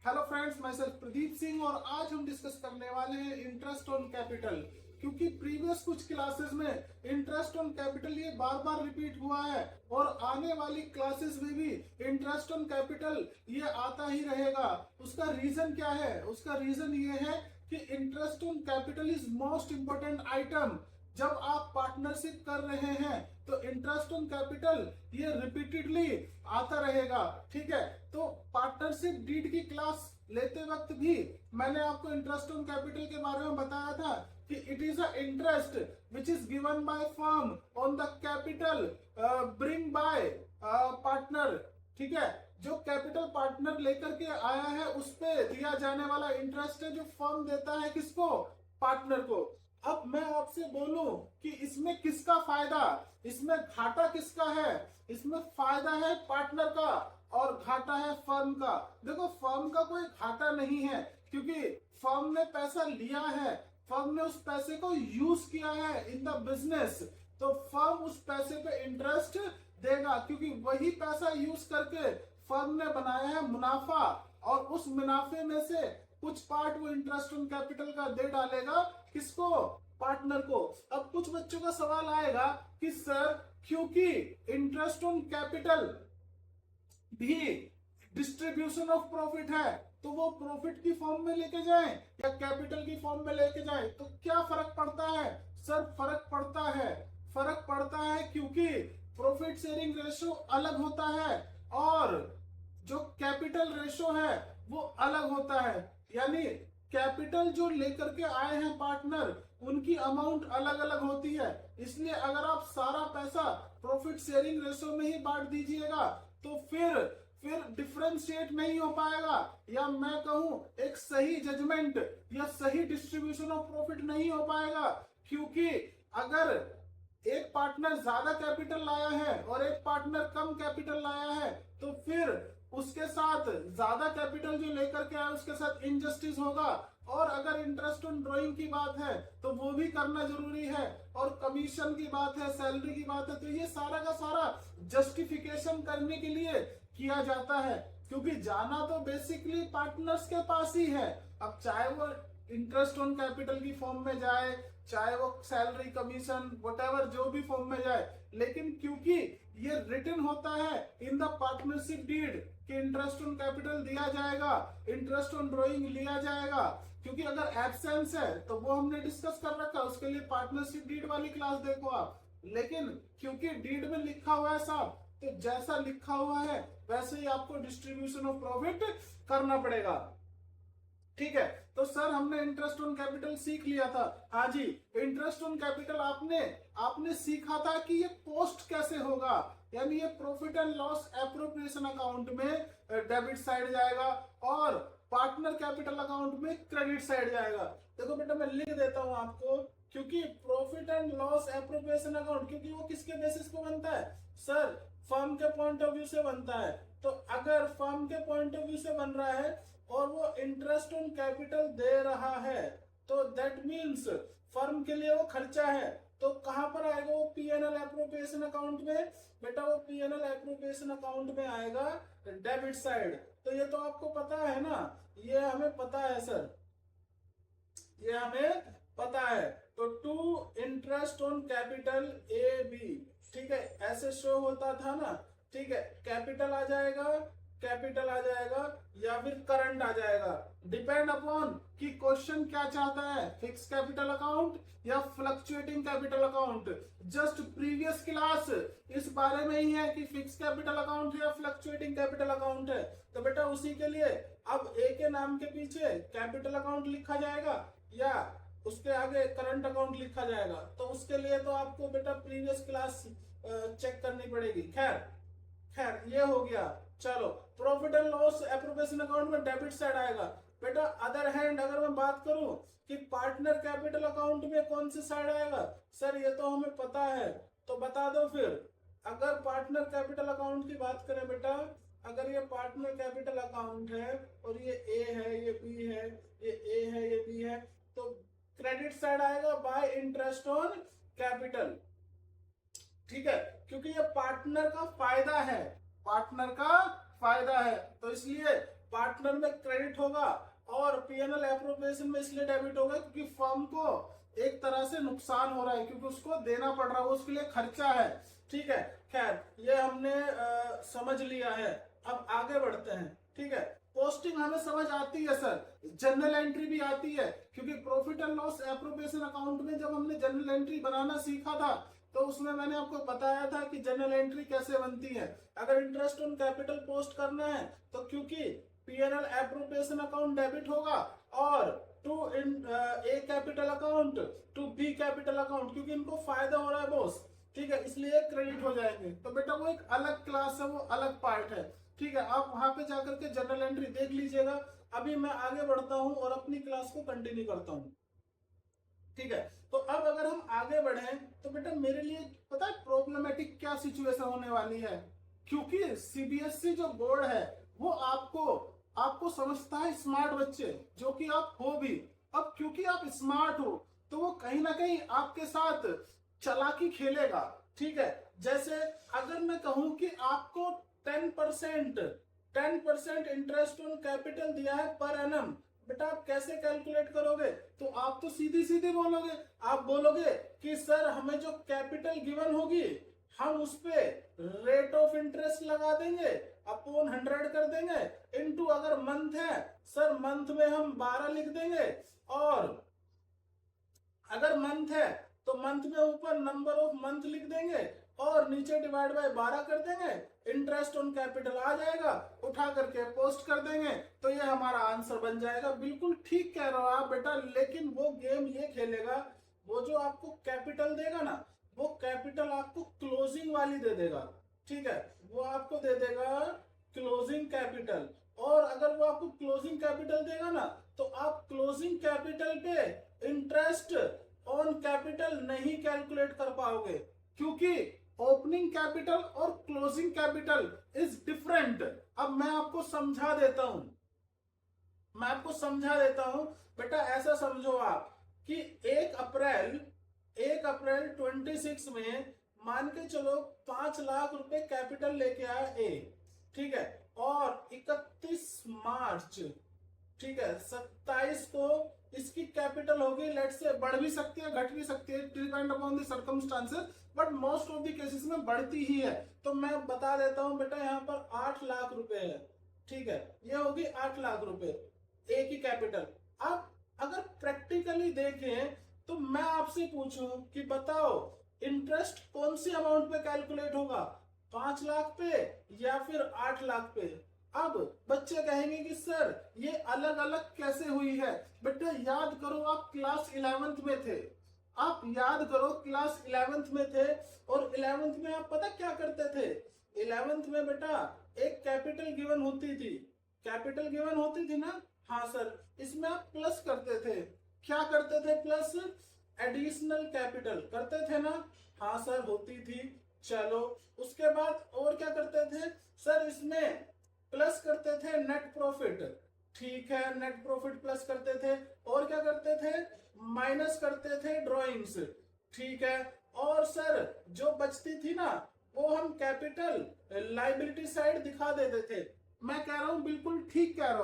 Hello friends, मैं sir Pradeep Singh और आज हम डिस्कस करने वाले हैं इंटरेस्ट ऑन कैपिटल। क्योंकि प्रीवियस कुछ क्लासेस में इंटरेस्ट ऑन कैपिटल ये बार बार रिपीट हुआ है और आने वाली क्लासेस में भी इंटरेस्ट ऑन कैपिटल ये आता ही रहेगा। उसका रीजन क्या है? उसका रीजन ये है कि interest on capital is most important item. जब आप पार्टनरशिप कर रहे हैं तो इंटरेस्ट ऑन कैपिटल ये रिपीटेडली आता रहेगा। ठीक है, तो पार्टनरशिप डीड की क्लास लेते वक्त भी मैंने आपको इंटरेस्ट ऑन कैपिटल के बारे में बताया था कि it is a interest which is given by firm on the capital bring bye partner. ठीक है, जो कैपिटल पार्टनर लेकर के आया है उस पे दिया जाने वाला इंटरेस्ट है जो फर्म देता है किसको? पार्टनर को। अब मैं आपसे बोलूं कि इसमें किसका फायदा, इसमें घाटा किसका है? इसमें फायदा है पार्टनर का और घाटा है फर्म का। देखो, फर्म का कोई घाटा नहीं है क्योंकि फर्म ने पैसा लिया है, फर्म ने उस पैसे को यूज किया है इन द बिजनेस, तो फर्म उस पैसे पे इंटरेस्ट देगा क्योंकि वही पैसा यूज करके फर्म ने बनाया है मुनाफा और उस मुनाफे में से कुछ पार्ट वो इंटरेस्ट ऑन कैपिटल का दे डालेगा किसको? पार्टनर को। अब कुछ बच्चों का सवाल आएगा कि सर क्योंकि इंटरेस्ट ऑन कैपिटल भी डिस्ट्रीब्यूशन ऑफ प्रॉफिट है तो वो प्रॉफिट की फॉर्म में लेके जाएं या कैपिटल की फॉर्म में लेके जाएं तो क्या फर्क पड़ता है? सर फर्क पड़ता है क्योंकि प्रॉफिट शेयरिंग रेशो अलग होता है और जो कैपिटल रेशो है वो अलग होता है। यानी कैपिटल जो लेकर के आए हैं पार्टनर उनकी अमाउंट अलग अलग होती है, इसलिए अगर आप सारा पैसा प्रॉफिट शेयरिंग रेशो में ही बांट दीजिएगा तो फिर डिफरेंशिएट नहीं हो पाएगा, या मैं कहूं एक सही जजमेंट या सही डिस्ट्रीब्यूशन ऑफ प्रॉफिट नहीं हो पाएगा। क्योंकि अगर एक पार्टनर ज्यादा कैपिटल लाया है और एक पार्टनर कम कैपिटल लाया है तो फिर उसके साथ ज्यादा कैपिटल जो लेकर के आया उसके साथ इनजस्टिस होगा। और अगर इंटरेस्ट ऑन ड्रॉइंग की बात है तो वो भी करना जरूरी है, और कमीशन की बात है, सैलरी की बात है, तो ये सारा का सारा जस्टिफिकेशन करने के लिए किया जाता है क्योंकि जाना तो बेसिकली पार्टनर्स के पास ही है। अब चाहे वो इंटरेस्ट ऑन कैपिटल की फॉर्म में जाए, चाहे वो सैलरी, कमीशन, व्हाटएवर जो भी फॉर्म में जाए, लेकिन क्योंकि ये रिटन होता है इन द पार्टनरशिप डीड कि इंटरेस्ट ऑन कैपिटल दिया जाएगा, इंटरेस्ट ऑन ड्रॉइंग लिया जाएगा। क्योंकि अगर एब्सेंस है तो वो हमने डिस्कस कर रखा, उसके लिए पार्टनरशिप डीड वाली क्लास देखो आप। लेकिन क्योंकि डीड में लिखा हुआ है साहब, तो जैसा लिखा हुआ है वैसे ही आपको डिस्ट्रीब्यूशन ऑफ प्रॉफिट करना पड़ेगा। ठीक है, तो सर हमने इंटरेस्ट ऑन कैपिटल सीख लिया था। हाँ जी, इंटरेस्ट ऑन कैपिटल आपने सीखा था कि ये पोस्ट कैसे होगा, यानी ये profit and loss appropriation account में डेबिट साइड जाएगा और पार्टनर कैपिटल अकाउंट में क्रेडिट साइड जाएगा। देखो बेटा, मैं लिख देता हूं आपको, क्योंकि profit and loss appropriation account क्योंकि वो किसके बेसिस पे बनता है? सर फर्म के पॉइंट ऑफ व्यू से बनता है। तो अगर फर्म के पॉइंट ऑफ व्यू से बन रहा है और वो इंटरेस्ट ऑन कैपिटल दे रहा है तो दैट मीन्स फर्म के लिए वो खर्चा है। तो कहां पर आएगा वो? पीएनएल एप्रोप्रिएशन अकाउंट में। बेटा वो पीएनएल एप्रोप्रिएशन अकाउंट में आएगा डेबिट साइड। तो ये तो आपको पता है ना, ये हमें पता है सर, ये हमें पता है। तो to interest on capital A B, ठीक है, ऐसे शो होता था ना। ठीक है, कैपिटल आ जाएगा या फिर करंट आ जाएगा, डिपेंड अपॉन कि क्वेश्चन क्या चाहता है, फिक्स कैपिटल अकाउंट या fluctuating capital account. Just previous class इस बारे में ही है कि फिक्स कैपिटल अकाउंट है या फ्लक्चुएटिंग कैपिटल अकाउंट है। तो बेटा उसी के लिए अब ए के नाम के पीछे कैपिटल अकाउंट लिखा जाएगा या उसके आगे करंट अकाउंट लिखा जाएगा, तो उसके लिए तो आपको बेटा प्रीवियस क्लास चेक करनी पड़ेगी। खैर ये हो गया। चलो, profit and loss appropriation account में डेबिट साइड आएगा। बेटा अदर हैंड अगर मैं बात करूं कि पार्टनर कैपिटल अकाउंट में कौन सी साइड आएगा, सर ये तो हमें पता है, तो बता दो फिर। अगर पार्टनर कैपिटल अकाउंट की बात करें बेटा, अगर ये पार्टनर कैपिटल अकाउंट है और ये ए है, ये बी है, ये ए है, ये बी है, तो क्रेडिट साइड आएगा बाय इंटरेस्ट ऑन कैपिटल। ठीक है, क्योंकि ये पार्टनर का फायदा है, तो इसलिए पार्टनर में क्रेडिट होगा और पीएनएल एप्रोप्रिएशन में इसलिए डेबिट होगा क्योंकि फर्म को एक तरह से नुकसान हो रहा है, क्योंकि उसको देना पड़ रहा है, उसके लिए खर्चा है। ठीक है, खैर ये हमने समझ लिया है। अब आगे बढ़ते हैं। ठीक है, पोस्टिंग हमें समझ आती है सर, जर्नल एंट्री भी आती है, क्योंकि profit and loss appropriation account में जब हमने जर्नल एंट्री बनाना सीखा था तो उसमें मैंने आपको बताया था कि जर्नल एंट्री कैसे बनती है। अगर इंटरेस्ट ऑन कैपिटल पोस्ट करना है तो क्योंकि पीएनएल एप्रोप्रिएशन अकाउंट डेबिट होगा और to A capital account to B capital account, क्योंकि इनको फायदा हो रहा है बॉस। ठीक है, इसलिए क्रेडिट हो जाएंगे। तो बेटा वो एक अलग क्लास है, वो अलग पार्ट है। ठीक है, आप वहां पे जाकर के जनरल एंट्री देख लीजिएगा। अभी मैं आगे बढ़ता हूं और अपनी क्लास को कंटिन्यू करता हूं। ठीक है, तो अब अगर हम आगे बढ़े तो बेटा मेरे लिए पता है प्रॉब्लमेटिक क्या सिचुएशन होने वाली है, क्योंकि सीबीएसई जो बोर्ड है वो आपको समझता है स्मार्ट बच्चे, जो कि आप हो भी। अब क्योंकि आप स्मार्ट हो तो वो कहीं ना कहीं आपके साथ चालाकी खेलेगा। ठीक है, जैसे अगर मैं कहूं कि आपको 10% इंटरेस्ट ऑन कैपिटल दिया है पर एनम, बेटा आप कैसे कैलकुलेट करोगे? तो आप तो सीधी सीधी बोलोगे, आप बोलोगे कि सर हमें जो कैपिटल गिवन होगी हम उस पे रेट ऑफ इंटरेस्ट लगा देंगे, अपॉन 100 कर देंगे, इनटू अगर मंथ है सर मंथ में हम 12 लिख देंगे, और अगर मंथ है तो मंथ में ऊपर नंबर ऑफ मंथ लिख देंगे और नीचे डिवाइड बाय 12 कर देंगे, इंटरेस्ट ऑन कैपिटल आ जाएगा, उठा करके पोस्ट कर देंगे, तो ये हमारा आंसर बन जाएगा। बिल्कुल ठीक कह रहे हो आप बेटा, लेकिन वो गेम ये खेलेगा, वो जो आपको कैपिटल देगा ना, वो कैपिटल आपको क्लोजिंग वाली दे देगा। ठीक है, वो आपको दे देगा क्लोजिंग कैपिटल, और अगर वो आपको क्लोजिंग कैपिटल देगा ना तो आप क्लोजिंग कैपिटल पे इंटरेस्ट ऑन कैपिटल नहीं कैलकुलेट कर पाओगे, क्योंकि ओपनिंग कैपिटल और क्लोजिंग कैपिटल इज डिफरेंट। अब मैं आपको समझा देता हूं, बेटा ऐसा समझो आप कि 1 अप्रैल 26 में मान के चलो 5 लाख रुपए कैपिटल लेके आया ए। ठीक है, और 31 मार्च, ठीक है 27 को इसकी कैपिटल होगी, लेट से बढ़ भी सकती है घट भी सकती है, depend upon the circumstances, but most of the cases में बढ़ती ही है। तो मैं बता देता हूं बेटा, यहाँ पर 8 लाख रुपए है। ठीक है, ये होगी 8 लाख रुपए ए की कैपिटल। आप अगर प्रैक्टिकली देखें तो मैं आपसे पूछूं कि बताओ इंटरेस्ट कौन सी अमाउंट पे कैलकुलेट होगा, 5 लाख पे या फिर 8 लाख पे? अब बच्चे कहेंगे कि सर ये अलग अलग कैसे हुई है। बेटा याद करो, आप क्लास 11th में थे, आप याद करो क्लास 11th में थे, और 11th में आप पता क्या करते थे? 11th में बेटा एक कैपिटल गिवन होती थी ना। हाँ सर, इसमें आप प्लस करते थे। क्या करते थे? प्लस एडिशनल कैपिटल करते थे ना। हाँ सर होती थी। चलो उसके बाद और क्या करते थे सर? इसमें प्लस करते थे नेट प्रॉफिट। ठीक है, नेट प्रॉफिट प्लस करते थे। और क्या करते थे? माइनस करते थे ड्रॉइंग्स। ठीक है, और सर जो बचती थी ना वो हम कैपिटल लायबिलिटी साइड दिखा देते थे। मैं कह रहा हूं बिल्कुल ठीक कह रहे हो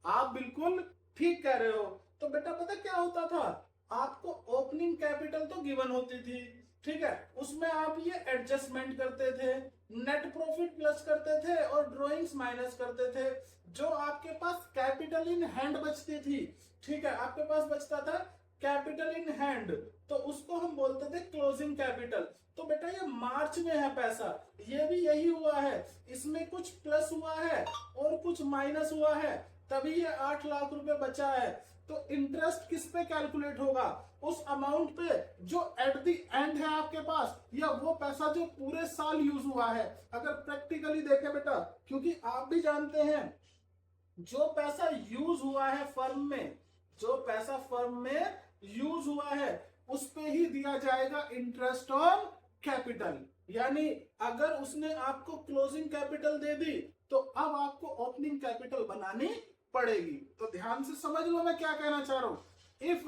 आप बिल्कुल ठीक कह रहे हो। तो बेटा पता क्या होता था, आपको ओपनिंग कैपिटल तो गिवन होती थी, ठीक है, उसमें आप ये एडजस्टमेंट करते थे, नेट प्रॉफिट प्लस करते थे और ड्रॉइंग्स माइनस करते थे। जो आपके पास कैपिटल इन हैंड बचती थी, ठीक है, आपके पास बचता था कैपिटल इन हैंड, तो उसको हम बोलते थे क्लोजिंग कैपिटल। तो बेटा ये मार्च में है पैसा, ये भी यही हुआ है, इसमें कुछ प्लस हुआ है और कुछ माइनस हुआ है, तभी ये 8 लाख रुपए बचा है। तो इंटरेस्ट किस पे कैलकुलेट होगा? उस अमाउंट पे जो एट द एंड है आपके पास, या वो पैसा जो पूरे साल यूज हुआ है। अगर प्रैक्टिकली देखें बेटा, क्योंकि आप भी जानते हैं जो पैसा यूज हुआ है फर्म में, जो पैसा फर्म में यूज हुआ है उस पे ही दिया जाएगा इंटरेस्ट ऑन कैपिटल। यानी अगर उसने आपको क्लोजिंग कैपिटल दे दी तो अब आपको ओपनिंग कैपिटल बनानी पड़ेगी। तो ध्यान से समझ लो मैं क्या कहना चाह रहा हूं। If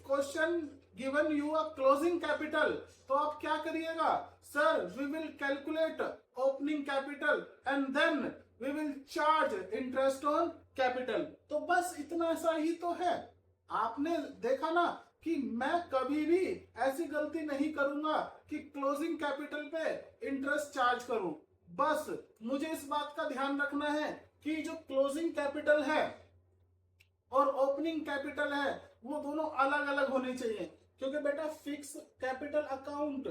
question given you a closing capital, तो आप क्या करिएगा? Sir we will calculate opening capital and then we will charge interest on capital. तो बस इतना सा ही तो है। आपने देखा ना कि मैं कभी भी ऐसी गलती नहीं करूंगा कि क्लोजिंग कैपिटल पे इंटरेस्ट चार्ज करूं। बस मुझे इस बात का ध्यान रखना है कि जो क्लोजिंग कैपिटल है और ओपनिंग कैपिटल है वो दोनों अलग अलग होने चाहिए। क्योंकि बेटा फिक्स कैपिटल अकाउंट,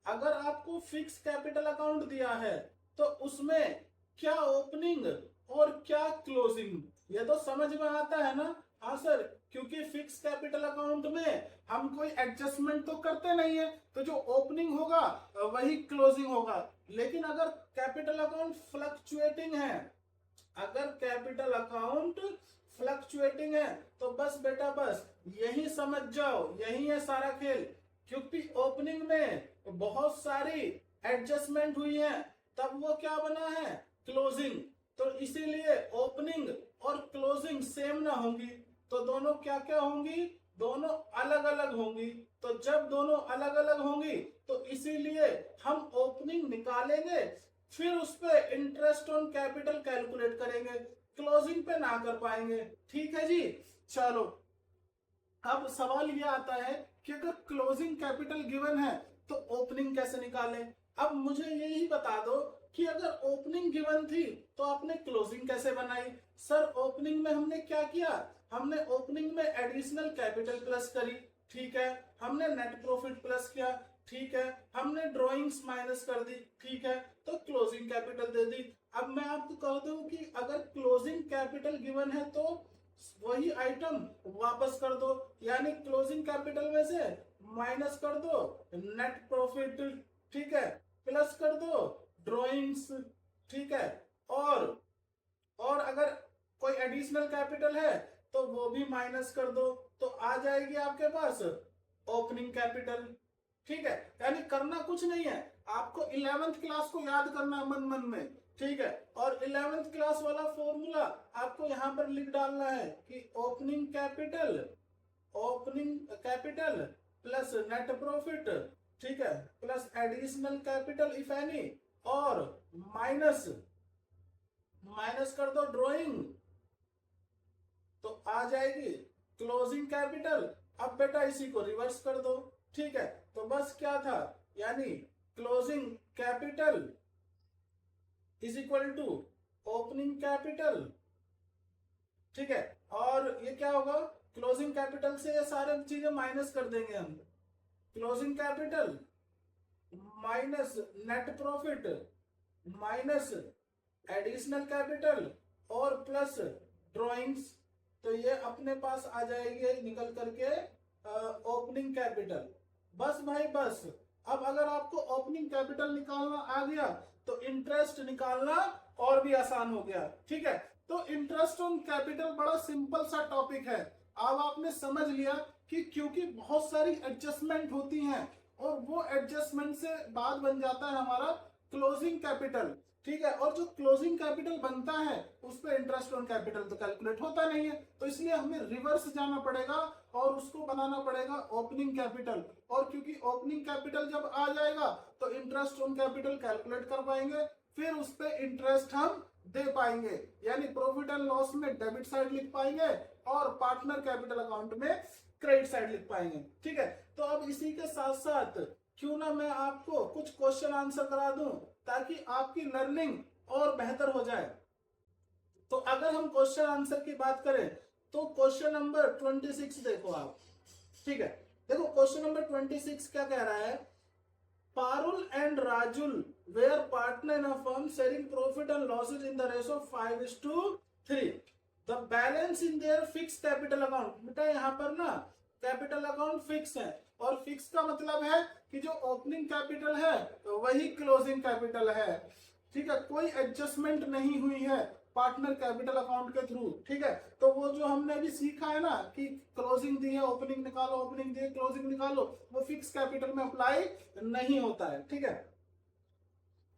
अगर आपको फिक्स कैपिटल अकाउंट दिया है तो उसमें क्या ओपनिंग और क्या क्लोजिंग, ये तो समझ में आता है ना। हाँ सर, क्योंकि फिक्स कैपिटल अकाउंट में हम कोई एडजस्टमेंट तो करते नहीं है, तो जो ओपनिंग होगा वही क्लोजिंग होगा। लेकिन अगर कैपिटल अकाउंट फ्लक्चुएटिंग है, अगर कैपिटल अकाउंट फ्लक्चुएटिंग है तो बस बेटा बस यही समझ जाओ, यही है सारा खेल। क्योंकि ओपनिंग में बहुत सारी एडजस्टमेंट हुई है, तब वो क्या बना है, क्लोजिंग। तो इसीलिए ओपनिंग और क्लोजिंग सेम ना होंगी, तो दोनों क्या क्या होंगी, दोनों अलग अलग होंगी। तो जब दोनों अलग अलग होंगी तो इसीलिए हम ओपनिंग निकालेंगे, फिर उस पे इंटरेस्ट ऑन कैपिटल कैलकुलेट करेंगे, क्लोजिंग पे ना कर पाएंगे। ठीक है जी। चलो, अब सवाल ये आता है कि अगर क्लोजिंग कैपिटल गिवन है तो ओपनिंग कैसे निकालें। अब मुझे यही बता दो कि अगर ओपनिंग गिवन थी तो आपने क्लोजिंग कैसे बनाई। सर ओपनिंग में हमने क्या किया, हमने ओपनिंग में एडिशनल कैपिटल प्लस करी, ठीक है, हमने नेट प्रॉफिट प्लस किया, ठीक है, हमने ड्रॉइंग्स माइनस कर दी, ठीक है, तो क्लोजिंग कैपिटल दे दी। अब मैं आपको कह दूं कि अगर क्लोजिंग कैपिटल गिवन है तो वही आइटम वापस कर दो, यानी क्लोजिंग कैपिटल में से माइनस कर दो नेट प्रॉफिट, ठीक है, प्लस कर दो ड्रॉइंग्स, ठीक है, और अगर कोई एडिशनल कैपिटल है तो वो भी माइनस कर दो, तो आ जाएगी आपके पास ओपनिंग कैपिटल। ठीक है, यानी करना कुछ नहीं है, आपको 11th क्लास को याद करना है मन मन में, ठीक है। और 11th क्लास वाला फॉर्मूला आपको यहां पर लिख डालना है कि opening capital plus net profit, ठीक है, plus additional capital if any, और माइनस कर दो ड्रॉइंग, तो आ जाएगी क्लोजिंग कैपिटल। अब बेटा इसी को रिवर्स कर दो, ठीक है, तो बस क्या था, यानी closing capital is equal to opening capital, ठीक है, और ये क्या होगा, क्लोजिंग कैपिटल से ये सारे चीजें माइनस कर देंगे हम, closing capital minus net profit minus additional capital और प्लस ड्रॉइंग्स, तो ये अपने पास आ जाएगी निकल करके ओपनिंग कैपिटल। बस भाई बस, अब अगर आपको ओपनिंग कैपिटल निकालना आ गया तो इंटरेस्ट निकालना और भी आसान हो गया। ठीक है, तो इंटरेस्ट ऑन कैपिटल बड़ा सिंपल सा टॉपिक है। अब आपने समझ लिया कि क्योंकि बहुत सारी एडजस्टमेंट होती हैं और वो एडजस्टमेंट से बाद बन जाता है हमारा क्लोजिंग कैपिटल, ठीक है, और जो क्लोजिंग कैपिटल बनता है उस पर इंटरेस्ट ऑन कैपिटल तो कैलकुलेट होता नहीं है, तो इसलिए हमें रिवर्स जाना पड़ेगा और उसको बनाना पड़ेगा ओपनिंग कैपिटल। और क्योंकि ओपनिंग कैपिटल जब आ जाएगा तो इंटरेस्ट ऑन कैपिटल कैलकुलेट कर पाएंगे, फिर उस पर इंटरेस्ट हम दे पाएंगे, यानी प्रॉफिट एंड लॉस में डेबिट साइड लिख पाएंगे और पार्टनर कैपिटल अकाउंट में क्रेडिट साइड लिख पाएंगे। ठीक है, तो अब इसी के साथ साथ क्यों ना मैं आपको कुछ क्वेश्चन आंसर करा दूं ताकि आपकी लर्निंग और बेहतर हो जाए। तो अगर हम क्वेश्चन आंसर की बात करें तो क्वेश्चन नंबर 26 देखो आप, ठीक है, देखो क्वेश्चन नंबर 26 क्या कह रहा है, Parul and Rajul were partner in a firm sharing profit and losses in the ratio 5:3, the balance in their fix capital account. बेटा यहाँ पर ना कैपिटल अकाउंट फिक्स है, और फिक्स का मतलब है कि जो ओपनिंग कैपिटल है वही क्लोजिंग कैपिटल है, ठीक है, कोई एडजस्टमेंट नहीं हुई है पार्टनर कैपिटल अकाउंट के थ्रू। ठीक है, तो वो जो हमने अभी सीखा है ना कि क्लोजिंग दी है ओपनिंग निकालो, ओपनिंग दी है क्लोजिंग निकालो, वो फिक्स कैपिटल में अप्लाई नहीं होता है। ठीक है,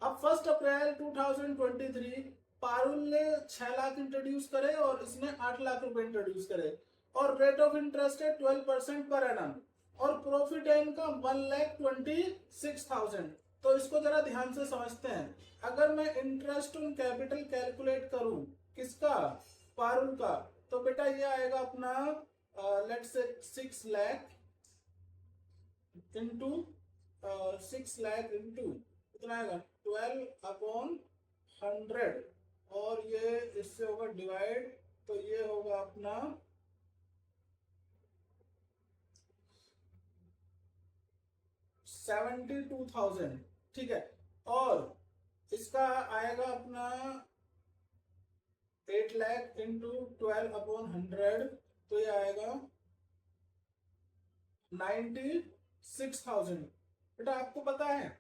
अब 1 अप्रैल 2023 पारुल ने 6 लाख इंट्रोड्यूस करे और इसने 8 लाख रुपए इंट्रोड्यूस करे, और रेट ऑफ इंटरेस्ट है 12% पर एनम, और प्रॉफिट है इनका 1,26,000। तो इसको जरा ध्यान से समझते हैं। अगर मैं इंटरेस्ट ऑन कैपिटल कैलकुलेट करूं, किसका, पारुल का, तो बेटा ये आएगा अपना let's say 6 lakh into 6 lakh into कितना आएगा 12/100, और ये इससे होगा डिवाइड, तो ये होगा अपना 72,000। ठीक है, और इसका आएगा अपना 8 लाख इंटू 12/100, तो ये आएगा 96,000। बेटा आपको पता है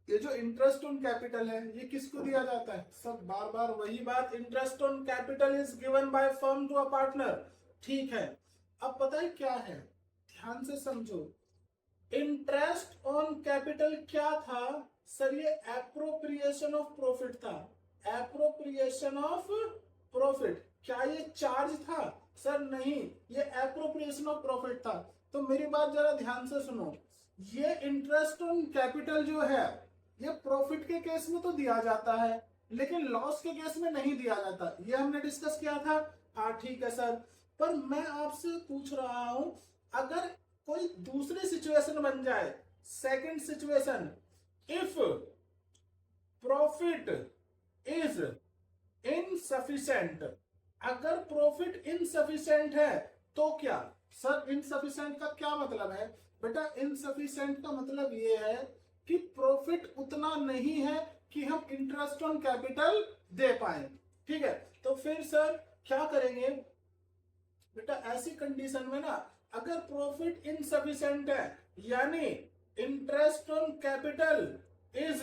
ये जो इंटरेस्ट ऑन कैपिटल है ये किसको दिया जाता है, सब बार बार वही बात, interest on capital is given by firm to a partner. ठीक है, अब पता है क्या है, ध्यान से समझो। इंटरेस्ट ऑन कैपिटल क्या था सर, ये एप्रोप्रिएशन ऑफ प्रॉफिट था, एप्रोप्रिएशन ऑफ प्रॉफिट। क्या ये चार्ज था सर, नहीं, ये एप्रोप्रिएशन ऑफ प्रॉफिट था। तो मेरी बात जरा ध्यान से सुनो, ये इंटरेस्ट ऑन कैपिटल जो है ये प्रॉफिट के केस में तो दिया जाता है, लेकिन लॉस के केस में नहीं दिया जाता, ये हमने डिस्कस किया था। हाँ ठीक है सर, पर मैं आपसे पूछ रहा हूं, अगर कोई दूसरी सिचुएशन बन जाए, second situation, if profit is insufficient, अगर प्रॉफिट इनसफिशिएंट है तो क्या सर, इनसफिशिएंट का क्या मतलब है बेटा, इनसफिशिएंट का मतलब ये है कि प्रॉफिट उतना नहीं है कि हम इंटरेस्ट ऑन कैपिटल दे पाए। ठीक है, तो फिर सर क्या करेंगे बेटा, ऐसी कंडीशन में ना, अगर प्रॉफिट इनसफिशिएंट है यानी interest on capital is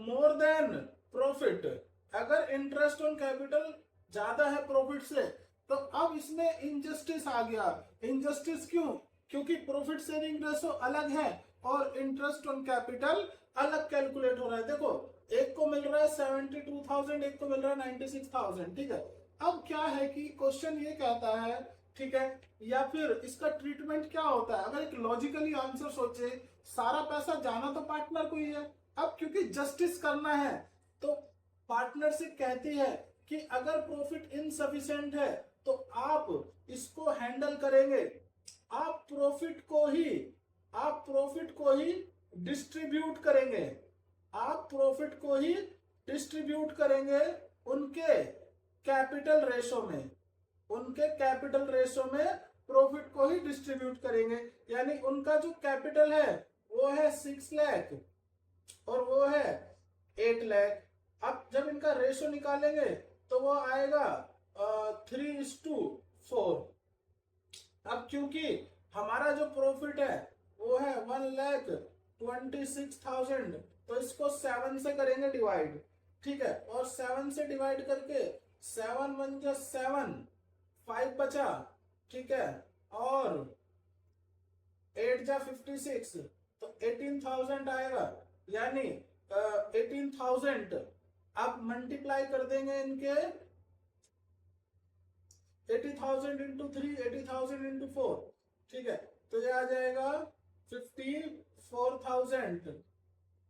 more than profit, अगर इंटरेस्ट ऑन कैपिटल ज्यादा है प्रॉफिट से, तो अब इसमें इनजस्टिस आ गया। इनजस्टिस क्यों, क्योंकि प्रॉफिट शेयरिंग रेशो अलग है और इंटरेस्ट ऑन कैपिटल अलग कैलकुलेट हो रहा है। देखो, एक को मिल रहा है 72,000, एक को मिल रहा है 96,000। ठीक है, अब क्या है कि क्वेश्चन ये कहता है, ठीक है, या फिर इसका ट्रीटमेंट क्या होता है, अगर एक लॉजिकली आंसर सोचे, सारा पैसा जाना तो पार्टनर को ही है। अब क्योंकि जस्टिस करना है तो पार्टनरशिप कहती है कि अगर प्रॉफिट इनसफिशिएंट है तो आप इसको हैंडल करेंगे, आप प्रॉफिट को ही डिस्ट्रीब्यूट करेंगे, आप प्रॉफिट को ही डिस्ट्रीब्यूट करेंगे उनके कैपिटल रेशो में, उनके कैपिटल रेशो में प्रॉफिट को ही डिस्ट्रीब्यूट करेंगे। यानी उनका जो कैपिटल है वो है 6 लाख और वो है 8 लाख। अब जब इनका रेशो निकालेंगे तो वो आएगा 3:4। अब क्योंकि हमारा जो प्रॉफिट है वो है 1,26,000, तो इसको 7 से करेंगे डिवाइड। ठीक है, और 7 से डिवाइड करके 7 1 जा 7, 5 बचा। ठीक है, और 8 जा 56, तो 18,000 आएगा, यानी 18,000 अब मल्टीप्लाई कर देंगे इनके 80,000 इंटू 3, 80,000 इंटू 4। ठीक है, तो ये आ जाएगा 54,000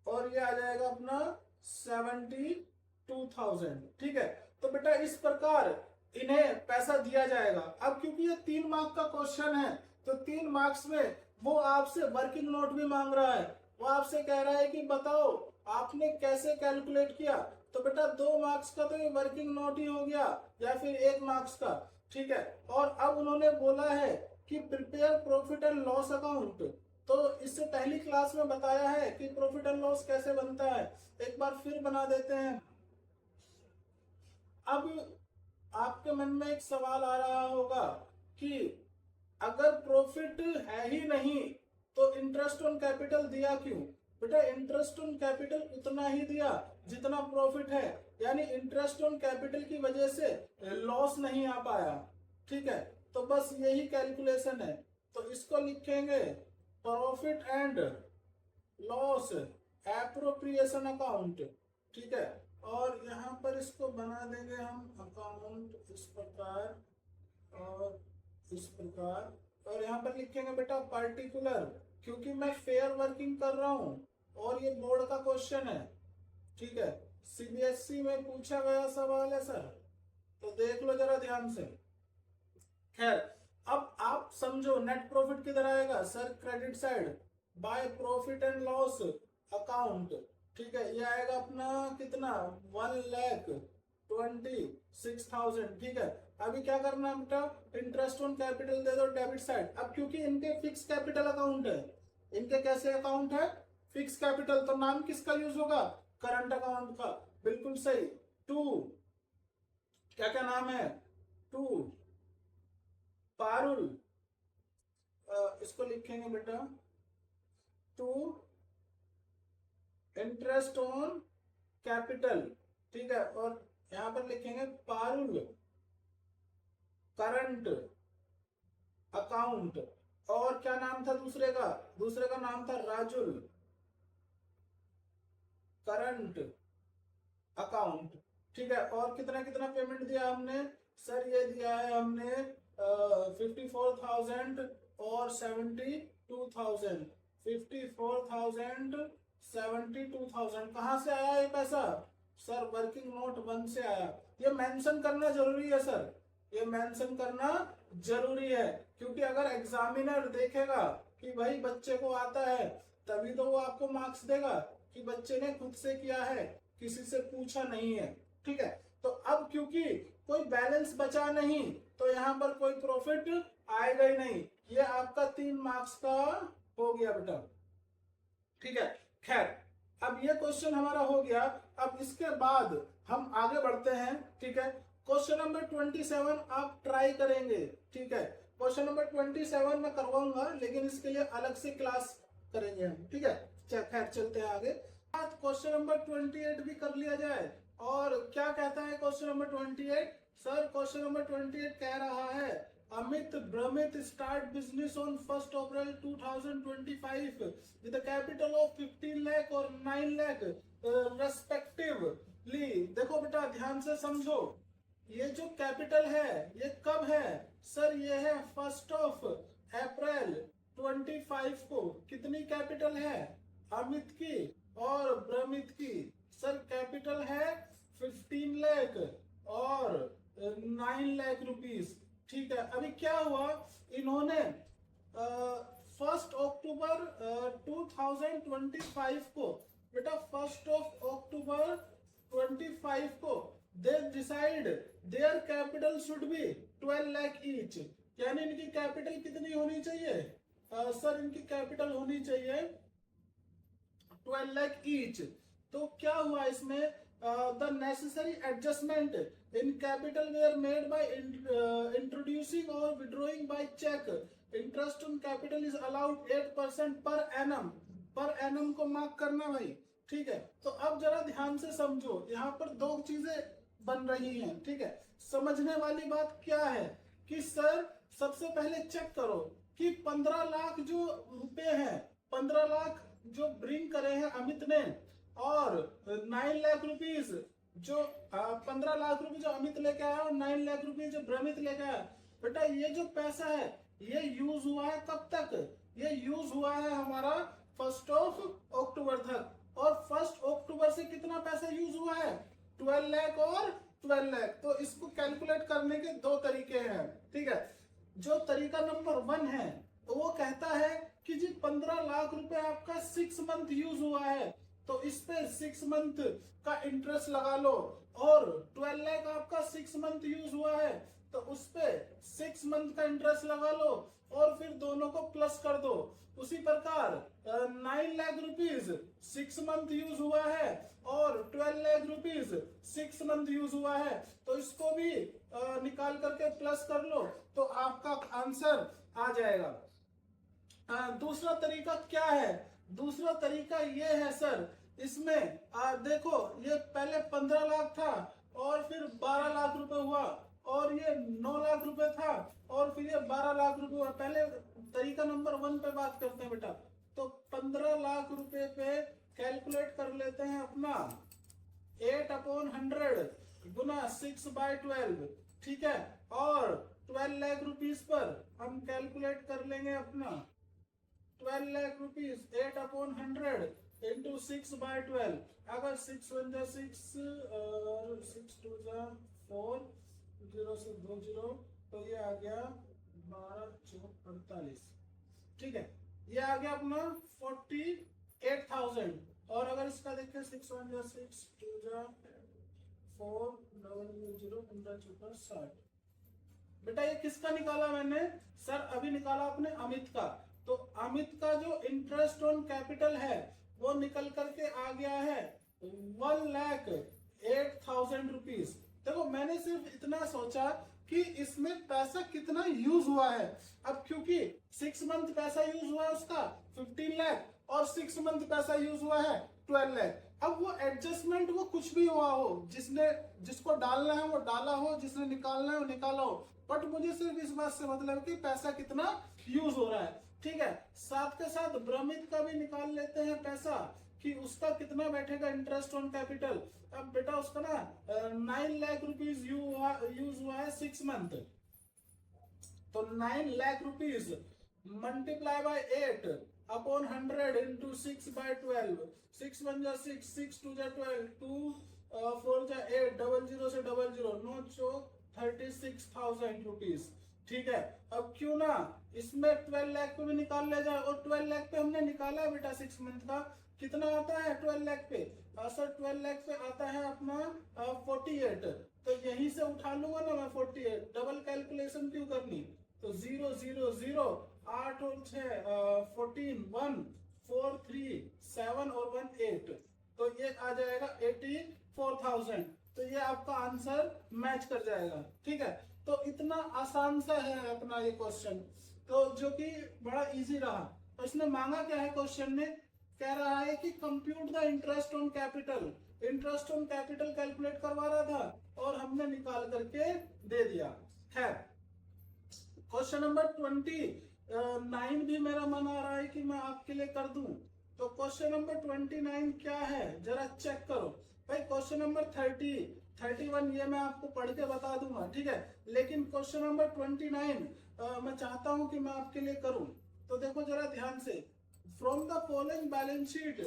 और ये आ जाएगा अपना 72,000। ठीक है, तो बेटा इस प्रकार इन्हें पैसा दिया जाएगा। अब क्योंकि ये 3 मार्क्स का क्वेश्चन है तो 3 मार्क्स में वो आपसे वर्किंग नोट भी मांग रहा है, वो आपसे कह रहा है कि बताओ आपने कैसे कैलकुलेट किया। तो बेटा 2 मार्क्स का तो ये वर्किंग नोट ही हो गया या फिर 1 मार्क्स का। ठीक है, और अब उन्होंने बोला है कि prepare profit and loss account, तो इससे पहली क्लास में बताया है कि प्रॉफिट एंड लॉस कैसे बनता है, एक बार फिर बना देते हैं। अब आपके मन में एक सवाल आ रहा होगा कि अगर प्रॉफिट है ही नहीं तो इंटरेस्ट ऑन कैपिटल दिया क्यों। बेटा इंटरेस्ट ऑन कैपिटल उतना ही दिया जितना प्रॉफिट है, यानी इंटरेस्ट ऑन कैपिटल की वजह से लॉस नहीं आ पाया। ठीक है, तो बस यही कैलकुलेशन है, तो इसको लिखेंगे profit and loss appropriation account. ठीक है, और यहाँ पर इसको बना देंगे हम अकाउंट इस प्रकार और इस प्रकार, और यहाँ पर लिखेंगे बेटा पर्टिकुलर, क्योंकि मैं फेयर वर्किंग कर रहा हूँ और ये बोर्ड का क्वेश्चन है, ठीक है, सीबीएसई में पूछा गया सवाल है सर, तो देख लो जरा ध्यान से। खैर, अब आप समझो नेट प्रॉफिट किधर आएगा sir, credit side by profit and loss account, ठीक है, ये आएगा अपना कितना 1,26,000, ठीक है। अभी क्या करना है बेटा, इंटरेस्ट ऑन कैपिटल दे दो डेबिट साइड। अब क्योंकि इनके फिक्स कैपिटल अकाउंट है, इनके कैसे अकाउंट है, फिक्स कैपिटल, तो नाम किसका यूज होगा, करंट अकाउंट का, बिल्कुल सही। टू, क्या क्या नाम है, टू पारुल, इसको लिखेंगे बेटा टू इंटरेस्ट ऑन कैपिटल, ठीक है, और यहां पर लिखेंगे पारुल करंट अकाउंट। और क्या नाम था दूसरे का, दूसरे का नाम था राजुल करंट अकाउंट, ठीक है। और कितना कितना पेमेंट दिया हमने सर, ये दिया है हमने 54,000 और 72,000, 54,000 72,000। कहां से आया ये पैसा सर, वर्किंग नोट 1 से आया। ये मेंशन करना जरूरी है सर, ये मेंशन करना जरूरी है, क्योंकि अगर एग्जामिनर देखेगा कि भाई बच्चे को आता है, तभी तो वो आपको मार्क्स देगा कि बच्चे ने खुद से किया है, किसी से पूछा नहीं है, ठीक है। तो अब क्योंकि कोई बैलेंस बचा नहीं, तो यहाँ पर कोई प्रॉफिट आएगा ही नहीं, ये आपका 3 मार्क्स का हो गया बेटा, ठीक है। खैर, अब ये क्वेश्चन हमारा हो गया। अब इसके बाद हम आगे बढ़ते हैं, ठीक है। क्वेश्चन नंबर 27 आप ट्राई करेंगे, ठीक है। क्वेश्चन नंबर 27 मैं करवाऊंगा, लेकिन इसके लिए अलग से क्लास करेंगे हम, ठीक है। खैर चलते हैं आगे। क्वेश्चन नंबर 28 भी कर लिया जाए। और क्या कहता है question number 28 sir, question number 28 कह रहा है अमित भ्रमित start business on 1 April 2025 with capital of 15 lakh और 9 लाख रेस्पेक्टिवली। देखो बेटा ध्यान से समझो, ये जो कैपिटल है ये कब है सर, ये है 1 अप्रैल 25 को। कितनी कैपिटल है अमित की और भ्रमित की सर, कैपिटल है 15 लाख और 9 लाख रुपीस, ठीक है। अभी क्या हुआ, इन्होंने 1 अक्टूबर 2025 को, बेटा 1 अक्टूबर 25 को they decide their capital should be 12 lakh each, यानी इनकी कैपिटल कितनी होनी चाहिए सर, इनकी कैपिटल होनी चाहिए 12 लाख ईच। तो क्या हुआ इसमें, the necessary adjustment in capital were made by introducing और withdrawing by cheque. Interest on capital is allowed 8% पर एनम, पर एनम को मार्क करना भाई, ठीक है। तो अब जरा ध्यान से समझो, यहाँ पर 2 चीजें बन रही हैं, ठीक है। समझने वाली बात क्या है कि सर सबसे पहले चेक करो कि 15 लाख जो रुपए हैं, 15 लाख जो ब्रिंग करे हैं अमित ने, और 9 लाख रुपीस जो 15 लाख रुपए जो अमित लेके आया और 9 लाख रुपए जो भ्रमित लेके आया, बेटा ये जो पैसा है ये यूज हुआ है कब तक, ये यूज हुआ है हमारा 1 अक्टूबर तक। और 1 अक्टूबर से कितना पैसा यूज हुआ है 12 लाख और 12 लाख। तो इसको कैलकुलेट करने के 2 तरीके हैं, ठीक है। जो तरीका नंबर 1 है तो वो कहता है कि जी 15 लाख रुपए आपका 6 मंथ यूज हुआ है, तो इस पे 6 मंथ का इंटरेस्ट लगा लो, और 12 लाख आपका 6 मंथ यूज हुआ है तो उस पे 6 मंथ का इंटरेस्ट लगा लो, और फिर दोनों को प्लस कर दो। उसी प्रकार 9 लाख रुपीज 6 मंथ यूज हुआ है और 12 लाख रुपीज 6 मंथ यूज हुआ है, तो इसको भी निकाल करके प्लस कर लो, तो आपका आंसर आ जाएगा। दूसरा तरीका क्या है, दूसरा तरीका ये है सर, इसमें देखो ये पहले 15 लाख था और फिर 12 लाख रुपए हुआ, और ये 9 लाख रुपए था और फिर ये 12 लाख रुपए हुआ। पहले तरीका नंबर 1 पे बात करते हैं बेटा, तो 15 लाख रुपए पे कैलकुलेट कर लेते हैं अपना 8/100 गुना 6/12, ठीक है। और 12 लाख रुपीस पर हम कैलकुलेट कर लेंगे अपना 12 लाख रुपीस 8/100 इंटू 6/12। अगर 6 1 जा 6 और 6 2 जा 4, 0 से 2 0, तो ये आ गया 12 4 48। ठीक है, ये आ गया अपना 48,000। और अगर इसका देखें 6 1 जा 6, 2 जा 4, 0 15 4 60। बेटा ये किसका निकाला मैंने? सर अभी निकाला अपने अमित का। तो अमित का जो इंटरेस्ट ऑन कैपिटल है वो निकल करके आ गया है 1,08,000 रुपीज। देखो मैंने सिर्फ इतना सोचा कि इसमें पैसा कितना यूज हुआ है। अब क्योंकि 6 मंथ पैसा यूज हुआ है उसका 15 लाख और 6 मंथ पैसा यूज हुआ है 12 लाख। अब वो एडजस्टमेंट वो कुछ भी हुआ हो, जिसको डालना है वो डाला हो, जिसने निकालना है वो निकाला हो, बट मुझे सिर्फ इस बात से मतलब कि पैसा कितना यूज हो रहा है। ठीक है, साथ के साथ ब्रह्मित का भी निकाल लेते हैं पैसा कि उसका कितना बैठेगा इंटरेस्ट ऑन कैपिटल। अब बेटा उसका ना 9 लाख रुपीज यूज हुआ है 6 मंथ। तो 9 lakh rupees multiply by 8 upon 100 into 6/12। 6 1 जा 6, 6 2 जा 12, 2 4 जा 8, 00 से 00, 9 4 36,000 रुपीज। ठीक है, अब क्यों ना इसमें 12 लाख पे भी निकाल ले जाए। और 12 लाख पे हमने निकाला बेटा 6 मंथ का कितना आता है 12 लाख पे? सर 12 लाख पे आता है अपना 48। तो यहीं से उठा लूंगा ना मैं 48। डबल कैलकुलेशन क्यों करनी? तो 0 0 0 8 और 6 14 1 4 3 7 और 1 8। तो ये आ जाएगा 84,000। तो ये आपका आंसर मैच कर जाएगा। ठीक है, तो इतना आसान सा है अपना ये क्वेश्चन, तो जो कि बड़ा इजी रहा। तो इसने मांगा क्या है क्वेश्चन में? कह रहा है कि compute the interest on capital. Interest on capital calculate करवा रहा था और हमने निकाल करके दे दिया। खैर क्वेश्चन नंबर 29 भी मेरा मन आ रहा है कि मैं आपके लिए कर दूं। तो क्वेश्चन नंबर 29 क्या है जरा चेक करो भाई। क्वेश्चन नंबर 30 31 ये मैं आपको पढ़ के बता दूंगा। ठीक है, लेकिन क्वेश्चन नंबर 29 मैं चाहता हूं कि मैं आपके लिए करूं। तो देखो जरा ध्यान से, from the following balance sheet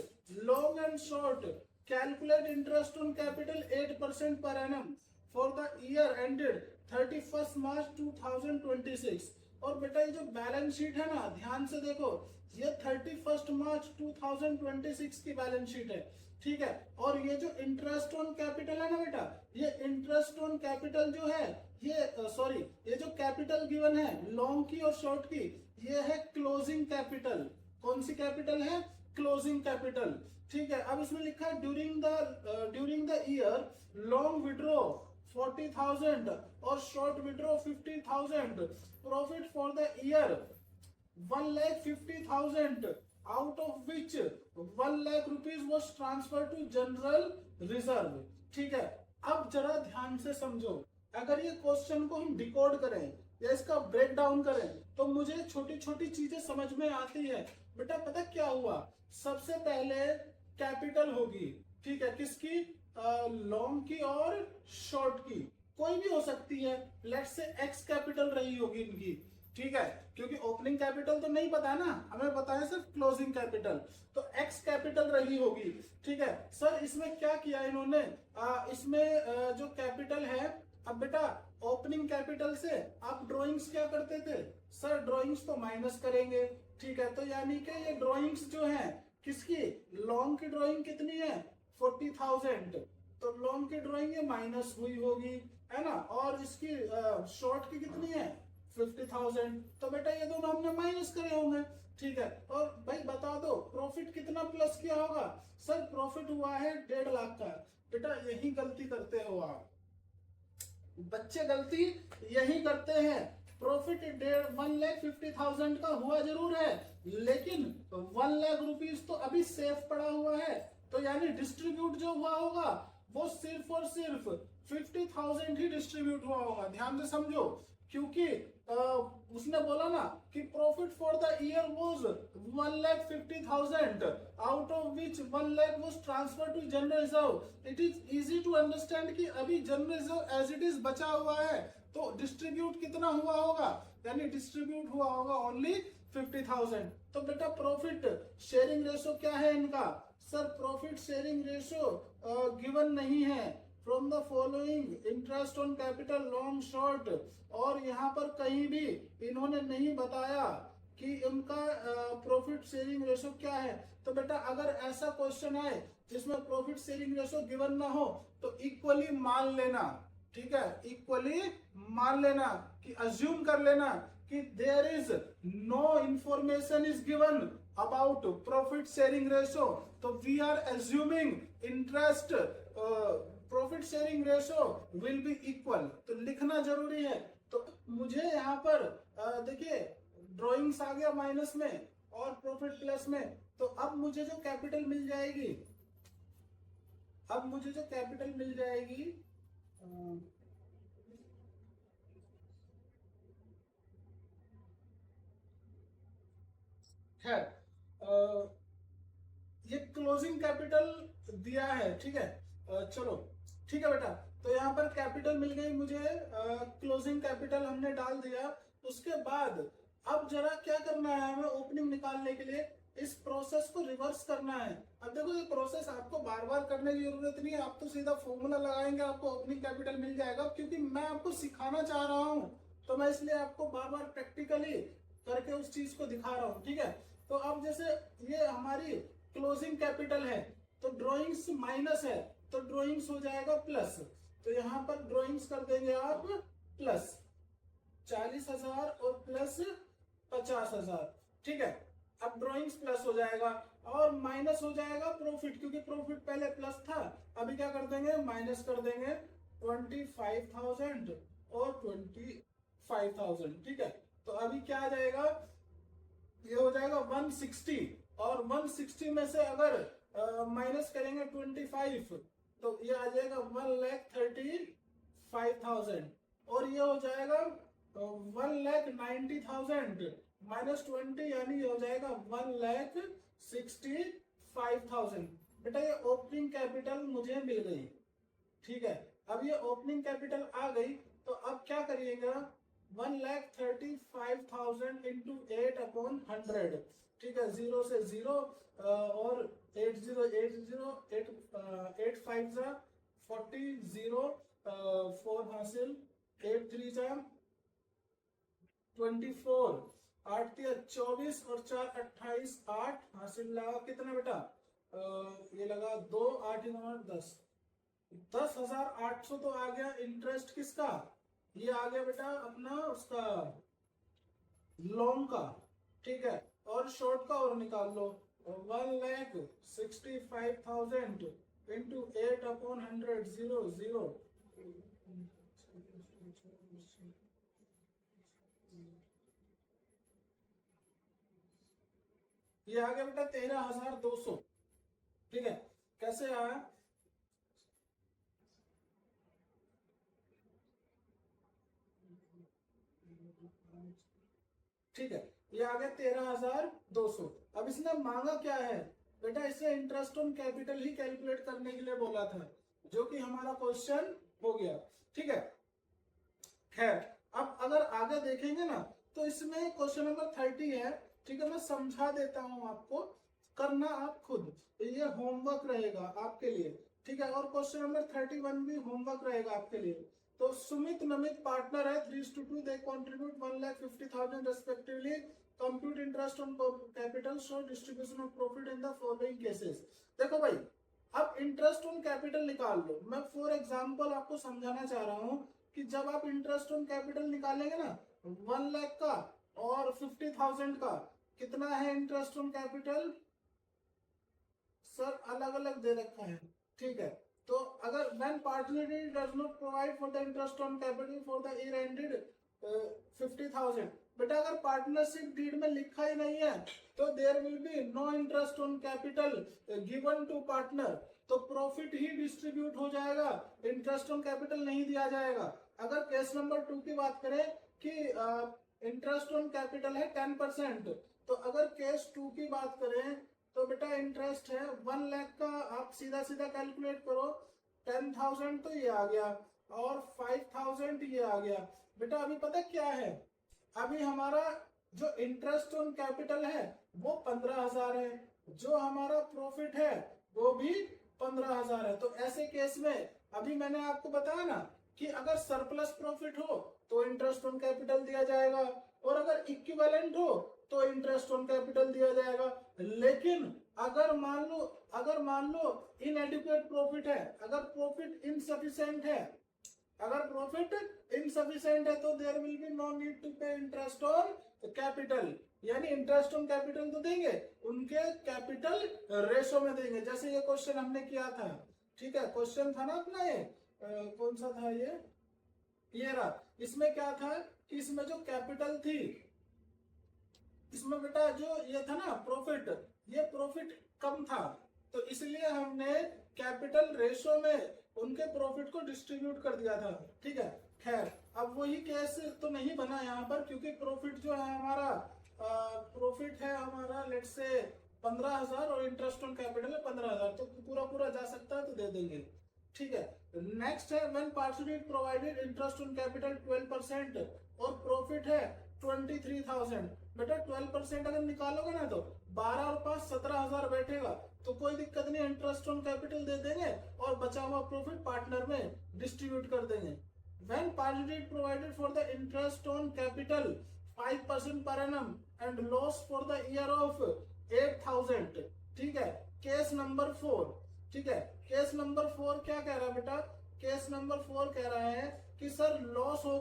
long and short calculate interest on capital 8% पर annum for the year ended 31 मार्च 2026। और बेटा ये जो बैलेंस शीट है ना, ध्यान से देखो, ये 31 मार्च 2026 की बैलेंस शीट है। ठीक है, और ये जो इंटरेस्ट ऑन कैपिटल है ना बेटा, ये इंटरेस्ट ऑन कैपिटल जो है ये सॉरी ये जो कैपिटल गिवन है लॉन्ग की और शॉर्ट की, ये है क्लोजिंग कैपिटल। कौन सी कैपिटल है? Closing capital. ठीक है, अब इसमें लिखा है during the year long withdraw 40,000 और short withdraw 50,000। Profit for the year 1,50,000 out of which 1 lakh rupees was transferred to general reserve। ठीक है, अब जरा ध्यान से समझो, अगर ये क्वेश्चन को हम डिकोड करें या इसका ब्रेक डाउन करें तो मुझे छोटी छोटी चीजें समझ में आती है। बेटा पता क्या हुआ, सबसे पहले कैपिटल होगी। ठीक है, किसकी? लॉन्ग की और शॉर्ट की, कोई भी हो सकती है। लेट्स से एक्स कैपिटल रही होगी इनकी। ठीक है, क्योंकि ओपनिंग कैपिटल तो नहीं पता है ना, हमें पता है सिर्फ क्लोजिंग कैपिटल। तो एक्स कैपिटल रही होगी। ठीक है सर, इसमें क्या किया इन्होंने? इसमें जो कैपिटल है, अब बेटा ओपनिंग कैपिटल से आप ड्रॉइंग्स क्या करते थे? सर ड्रॉइंग्स तो माइनस करेंगे। ठीक है, तो यानी कि ये ड्रॉइंग्स जो है किसकी? लॉन्ग की ड्रॉइंग कितनी है? 40,000। तो लॉन्ग की ड्रॉइंग ये माइनस हुई होगी, है ना। और इसकी शॉर्ट की कितनी है? 50,000। तो बेटा ये दोनों हमने माइनस करे होंगे। ठीक है, और भाई बता दो प्रॉफिट कितना प्लस किया होगा? सर प्रॉफिट हुआ है 1.5 लाख का। बेटा यही गलती करते हो आप बच्चे, गलती यही करते हैं। प्रॉफिट 1,50,000 का हुआ जरूर है, लेकिन 1 लाख रुपीज तो अभी सेफ पड़ा हुआ है। तो यानी डिस्ट्रीब्यूट जो हुआ होगा वो सिर्फ और सिर्फ 50,000 ही डिस्ट्रीब्यूट हुआ होगा। ध्यान से समझो, क्योंकि उसने बोला ना कि profit for the year was 1,50,000 out of which 1 lakh was transfer to general reserve. It is easy to understand कि अभी general reserve as it is बचा हुआ है, तो डिस्ट्रीब्यूट कितना हुआ होगा? यानी डिस्ट्रीब्यूट हुआ होगा ओनली 50,000। तो बेटा प्रॉफिट शेयरिंग रेशो क्या है इनका? Sir profit sharing ratio given नहीं है। From the following interest on capital long short, और यहाँ पर कहीं भी इन्होंने नहीं बताया कि उनका प्रॉफिट शेयरिंग रेशो क्या है। तो बेटा अगर ऐसा क्वेश्चन आए जिसमें प्रॉफिट शेयरिंग रेशो गिवन ना हो तो इक्वली मान लेना, ठीक है, इक्वली मान लेना कि अज्यूम कर लेना कि there is no information is given about profit sharing ratio. तो we are assuming interest profit sharing ratio will be equal. तो लिखना जरूरी है। तो मुझे यहाँ पर देखिए ड्राइंग्स आ गया माइनस में और प्रॉफिट प्लस में। तो अब मुझे जो कैपिटल मिल जाएगी, खैर ये क्लोजिंग कैपिटल दिया है, ठीक है। चलो ठीक है बेटा, तो यहाँ पर कैपिटल मिल गई मुझे, क्लोजिंग कैपिटल हमने डाल दिया। उसके बाद अब जरा क्या करना है हमें ओपनिंग निकालने के लिए, इस प्रोसेस को रिवर्स करना है। अब देखो ये प्रोसेस आपको बार बार करने की जरूरत नहीं है, आप तो सीधा फॉर्मूला लगाएंगे आपको ओपनिंग कैपिटल मिल जाएगा। क्योंकि मैं आपको सिखाना चाह रहा हूँ तो मैं इसलिए आपको बार बार प्रैक्टिकली करके उस चीज को दिखा रहा हूँ, ठीक है। तो अब जैसे ये हमारी क्लोजिंग कैपिटल है तो ड्रॉइंग्स माइनस है तो ड्रॉइंग्स हो जाएगा प्लस। तो यहाँ पर ड्रॉइंग्स कर देंगे आप प्लस 40,000 और प्लस 50,000, ठीक है। अब ड्रॉइंग्स प्लस हो जाएगा और माइनस हो जाएगा प्रॉफिट, क्योंकि प्रॉफिट पहले प्लस था। अभी क्या कर देंगे, माइनस कर देंगे 25,000 और 25,000, ठीक है। तो अभी क्या आ जाएगा, ये हो जाएगा 160, और 160 में से अगर माइनस करेंगे 25 तो ये आ जाएगा 1,35,000, और ये हो जाएगा 1,90,000 माइनस 20 यानी ये हो जाएगा 1,65,000। बेटा ये ओपनिंग कैपिटल मुझे मिल गई, ठीक है। अब ये ओपनिंग कैपिटल आ गई तो अब क्या करिएगा, 1,35,000 इंटू 8/100, ठीक है। 0 से 0 और 8 5 जा 40, 0 4 हासिल, 8 3 जा 24, 8 3 24 और 4 28, 8 हासिल लगा कितना बेटा, ये लगा 2 8 9 10, 10,800 तो आ गया इंटरेस्ट किसका, ये आ गया बेटा अपना उसका लॉन्ग का, ठीक है। और शॉर्ट का और निकाल लो, 1,65,000 इंटू 8/100, 0 0 ये आ गया बेटा 13,200, ठीक है। कैसे आया, ठीक है, ये आ गया 13,200। अब इसने मांगा क्या है बेटा, इसे interest on capital he calculate करने के लिए बोला था, जो कि हमारा क्वेश्चन हो गया, ठीक है। खैर अब अगर आगे देखेंगे ना तो इसमें क्वेश्चन नंबर 30 है, ठीक है। मैं समझा देता हूं आपको, करना आप खुद, ये होमवर्क रहेगा आपके लिए, ठीक है। और क्वेश्चन नंबर 31 भी होमवर्क रहेगा आपके लिए। तो सुमित नमित पार्टनर है, 3:2, they contribute 1,50,000 respectively, compute interest on capital, show distribution of profit in the following cases. देखो भाई अब इंटरेस्ट ऑन कैपिटल निकाल लो। मैं फॉर एग्जांपल आपको समझाना चाह रहा हूं कि जब आप इंटरेस्ट ऑन कैपिटल निकालेंगे ना 1 लाख का और 50,000 का, कितना है इंटरेस्ट ऑन कैपिटल, सर अलग अलग दे रखा है, ठीक है। तो अगर when partner does not provide for the interest on capital for the year ended 50,000, बेटा अगर पार्टनरशिप डीड में लिखा ही नहीं है तो there will be no interest on capital given to partner, तो प्रॉफिट ही डिस्ट्रीब्यूट हो जाएगा, इंटरेस्ट ऑन कैपिटल नहीं दिया जाएगा। अगर केस नंबर 2 की बात करें कि इंटरेस्ट ऑन कैपिटल है 10%, तो अगर केस 2 की बात करें तो बेटा इंटरेस्ट है 1 लाख का, आप सीधा सीधा कैलकुलेट करो, 10,000 तो ये आ गया और 5,000 ये आ गया। बेटा अभी पता क्या है, अभी हमारा जो इंटरेस्ट ऑन कैपिटल है वो 15,000 है, जो हमारा प्रॉफिट है वो भी 15,000 है। तो ऐसे केस में अभी मैंने आपको बताया ना कि अगर सरप्लस प्रॉफिट हो तो इंटरेस्ट ऑन कैपिटल दिया जाएगा, और अगर इक्विवेलेंट हो तो इंटरेस्ट ऑन कैपिटल दिया जाएगा। लेकिन अगर मान लो इनएडिक्वेट प्रॉफिट है, अगर प्रॉफिट इनसफिशिएंट है, अगर प्रॉफिट इनसफिशिएंट है तो there will be no need to pay interest on capital, यानी इंटरेस्ट ऑन कैपिटल तो देंगे, उनके कैपिटल रेशो में देंगे, जैसे ये क्वेश्चन हमने किया था। ठीक है, क्वेश्चन था ना अपना ये कौन सा था ये रहा। इसमें क्या था कि इसमें जो कैपिटल थी, इसमें बेटा जो ये था ना प्रॉफिट, ये प्रॉफिट कम था, तो इसलिए हमने कैपिटल रेशो में उनके प्रॉफिट को डिस्ट्रीब्यूट कर दिया था। ठीक है, खैर अब वही केस तो नहीं बना यहाँ पर, क्योंकि प्रॉफिट जो है हमारा प्रॉफिट है हमारा लेट्स से 15,000 और इंटरेस्ट ऑन कैपिटल है 15,000, तो पूरा जा सकता है तो दे देंगे। ठीक है, नेक्स्ट है when partially provided interest on capital 12% और प्रॉफिट है 23,000। बेटा 12% अगर निकालोगे ना तो 12 और 5 17,000 बैठेगा, तो कोई दिक्कत नहीं, इंटरेस्ट ऑन कैपिटल दे देंगे और बचा हुआ प्रॉफिट पार्टनर में डिस्ट्रीब्यूट कर देंगे। When party provided for the interest on capital 5% per annum and loss for the year of 8,000। ठीक है, केस नंबर 4। ठीक है, केस नंबर 4 क्या कह रहा है बेटा, केस नंबर 4 कह रहा है कि सर लॉस हो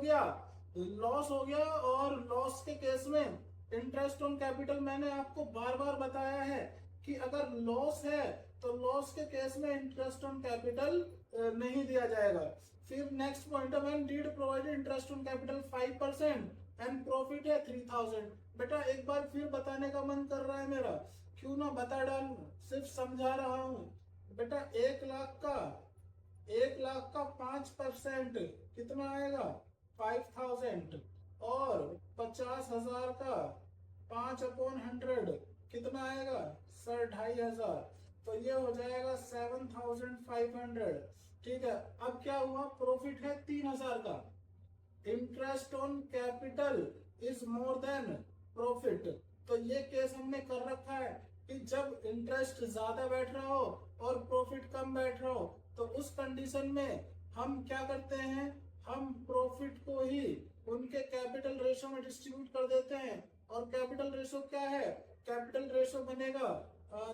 गया और लॉस के केस में इंटरेस्ट ऑन कैपिटल, मैंने आपको बार बार बताया है कि अगर लॉस है तो लॉस के केस में इंटरेस्ट ऑन कैपिटल नहीं दिया जाएगा। फिर नेक्स्ट पॉइंट है deed provided interest on capital 5% and profit है 3,000। बेटा एक बार फिर बताने का मन कर रहा है मेरा, क्यों ना बता डालूं, सिर्फ समझा रहा हूं। बेटा 1 लाख का 5% कितना आएगा 5,000, और 50,000 का 5/100 कितना आएगा सर 2,500, तो ये हो जाएगा 7,500। ठीक है, अब क्या हुआ, प्रॉफिट है 3,000 का, interest on capital is more than profit. तो ये केस हमने कर रखा है कि जब इंटरेस्ट ज्यादा बैठ रहा हो और प्रॉफिट कम बैठ रहा हो, तो उस कंडीशन में हम क्या करते हैं, हम प्रॉफिट को ही उनके कैपिटल रेशो में डिस्ट्रीब्यूट कर देते हैं। और कैपिटल रेशो क्या है, कैपिटल रेशो बनेगा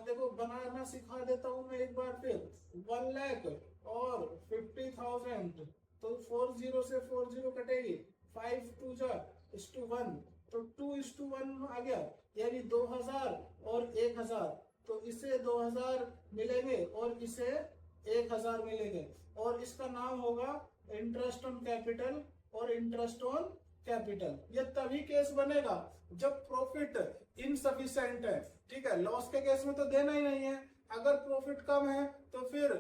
देखो बनाना सिखा देता हूं मैं एक बार फिर, 1 लाख और 50,000, तो 40 से 40 कटेगी, 5 2 जा 1, तो 2:1 आ गया, यानी 2,000 और 1,000, तो इसे 2,000 मिलेंगे और इसे 1,000 मिलेंगे, और इसका नाम होगा इंटरेस्ट ऑन कैपिटल और इंटरेस्ट ऑन कैपिटल। ये तभी केस बनेगा जब प्रॉफिट इनसफिशिएंट है। ठीक है, लॉस के केस में तो देना ही नहीं है, अगर प्रॉफिट कम है तो फिर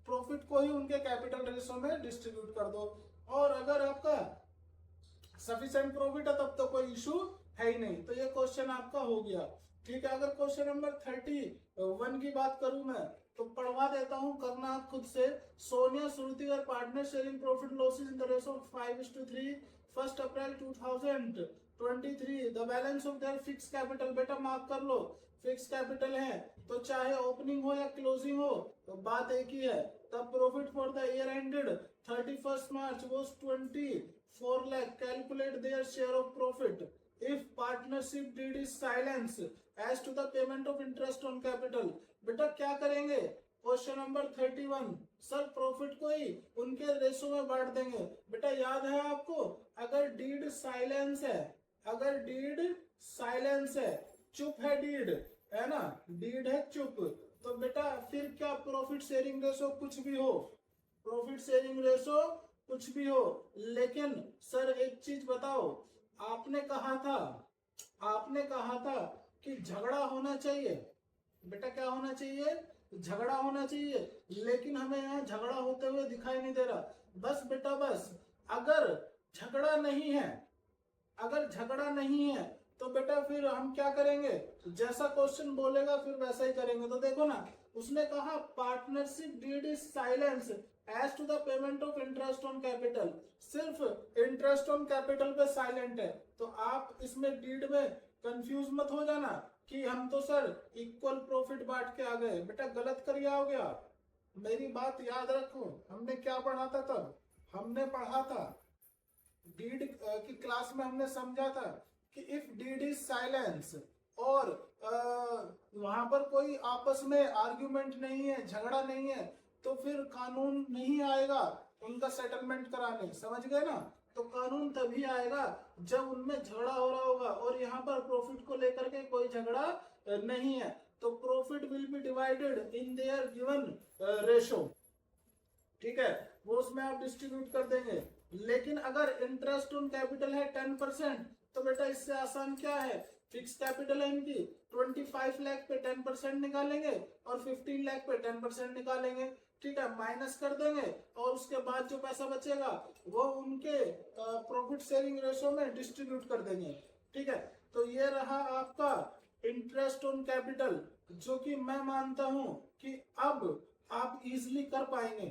प्रॉफिट को ही उनके कैपिटल रेशो में डिस्ट्रीब्यूट कर दो, और अगर आपका सफिशिएंट प्रॉफिट है तब तो कोई इशू है ही नहीं। तो ये क्वेश्चन आपका हो गया। ठीक है, अगर क्वेश्चन नंबर 31 की बात करूं मैं तो पढ़वा देता हूं, करना आप खुद से। सोनिया श्रुति और partner sharing profit losses in the ratio of 5:3 1 April 2023। The balance of their fix capital, बेटा माफ कर लो, फिक्स कैपिटल है तो चाहे ओपनिंग हो या क्लोजिंग हो तो बात एक ही है। The profit for the year ended 31 March was 24 lakh। Calculate their share of profit if partnership deed is silence as to the payment of interest on capital। बेटा क्या करेंगे, क्वेश्चन नंबर 31, सर प्रॉफिट को ही उनके ratio में बांट देंगे। बेटा याद है आपको, अगर डीड साइलेंस है, अगर डीड साइलेंस है, चुप है डीड, है ना, डीड है चुप, तो बेटा फिर क्या प्रॉफिट शेयरिंग रेशो कुछ भी हो, प्रॉफिट शेयरिंग रेशो कुछ भी हो। लेकिन सर एक चीज बताओ, आपने कहा था कि झगड़ा होना चाहिए। बेटा क्या होना चाहिए, झगड़ा होना चाहिए, लेकिन हमें यहाँ झगड़ा होते हुए दिखाई नहीं दे रहा। बस बेटा बस, अगर झगड़ा नहीं है तो बेटा फिर हम क्या करेंगे, जैसा क्वेश्चन बोलेगा फिर वैसा ही करेंगे। तो देखो ना, उसने कहा partnership deed is silence as to the payment of interest on capital, सिर्फ इंटरेस्ट ऑन कैपिटल पे साइलेंट है। तो आप इसमें डीड में कंफ्यूज मत हो जाना कि हम तो सर इक्वल प्रॉफिट बांट के आ गए, बेटा गलत कर गया। मेरी बात याद रखो, हमने क्या पढ़ा था तब, हमने पढ़ा था डीड की क्लास में हमने समझा था कि इफ डीड इज साइलेंस और वहां पर कोई आपस में आर्ग्यूमेंट नहीं है, झगड़ा नहीं है, तो फिर कानून नहीं आएगा उनका सेटलमेंट कराने, समझ गए ना। तो कानून तभी आएगा जब उनमें झगड़ा हो रहा होगा, और यहाँ पर प्रॉफिट को लेकर के कोई झगड़ा नहीं है, तो profit will be divided in their given ratio, ठीक है, वो उसमें आप डिस्ट्रीब्यूट कर देंगे। लेकिन अगर इंटरेस्ट ऑन कैपिटल है 10%, तो बेटा इससे आसान क्या है, फिक्स कैपिटल है इनकी 25 लाख पे 10% निकालेंगे और 15 लाख पे 10% निकालेंगे, ठीक है, माइनस कर देंगे, और उसके बाद जो पैसा बचेगा वो उनके प्रॉफिट शेयरिंग रेशो में डिस्ट्रीब्यूट कर देंगे, ठीक है। तो ये रहा आपका इंटरेस्ट ऑन कैपिटल, जो कि मैं मानता हूं कि अब आप इजीली कर पाएंगे।